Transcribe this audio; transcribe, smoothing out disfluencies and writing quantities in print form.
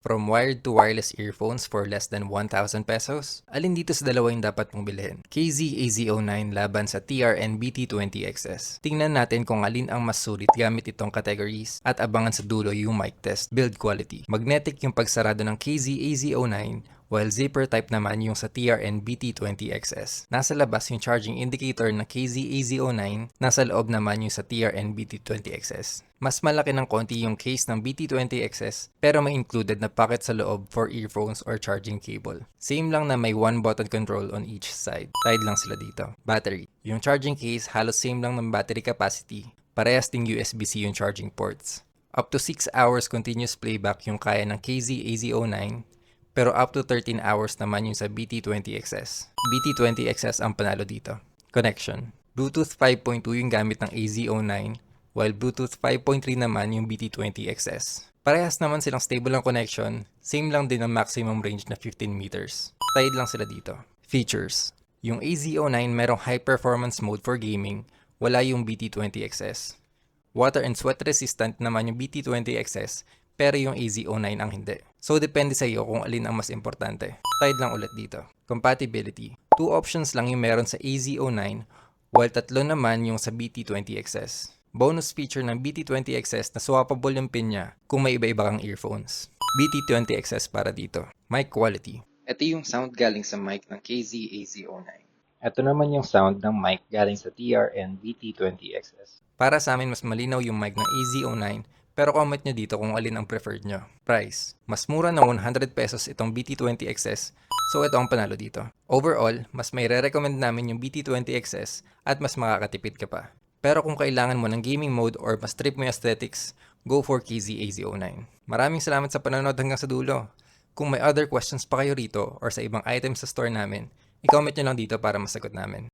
From wired to wireless earphones for less than 1,000 pesos? Alin dito sa dalawa yung dapat mong bilhin? KZ-AZ09 laban sa TRN BT20XS. Tingnan natin kung alin ang mas sulit gamit itong categories at abangan sa dulo yung mic test. Build quality. Magnetic yung pagsarado ng KZ-AZ09 while zipper type naman yung sa TRN BT20XS. Nasa labas yung charging indicator na KZ-AZ09, nasa loob naman yung sa TRN BT20XS. Mas malaki ng konti yung case ng BT20XS pero may included na pocket sa loob for earphones or charging cable. Same lang na may one button control on each side. Tied lang sila dito. Battery. Yung charging case halos same lang ng battery capacity. Parehas ding USB-C yung charging ports. Up to 6 hours continuous playback yung kaya ng KZ-AZ09 pero up to 13 hours naman yung sa BT20XS. BT20XS ang panalo dito. Connection. Bluetooth 5.2 yung gamit ng AZ09 while Bluetooth 5.3 naman yung BT20XS. Parehas naman silang stable ang connection, same lang din ang maximum range na 15 meters. Tied lang sila dito. Features. Yung AZ09 merong high performance mode for gaming, wala yung BT20XS. Water and sweat resistant naman yung BT20XS, pero yung AZ09 ang hindi. So depende sa iyo kung alin ang mas importante. Tied lang ulit dito. Compatibility. 2 options lang yung meron sa AZ09, while 3 naman yung sa BT20XS. Bonus feature ng BT20XS na swappable yung pin niya kung may iba-iba kang earphones. BT20XS para dito. Mic quality. Ito yung sound galing sa mic ng KZ-AZ09. Ito naman yung sound ng mic galing sa TRN BT20XS. Para sa amin mas malinaw yung mic ng AZ09 pero comment nyo dito kung alin ang preferred nyo. Price. Mas mura ng 100 pesos itong BT20XS so ito ang panalo dito. Overall, mas may re-recommend namin yung BT20XS at mas makakatipid ka pa. Pero kung kailangan mo ng gaming mode or mas trip mo yung aesthetics, go for KZ-AZ09. Maraming salamat sa panonood hanggang sa dulo. Kung may other questions pa kayo rito or sa ibang items sa store namin, i-comment nyo lang dito para masagot namin.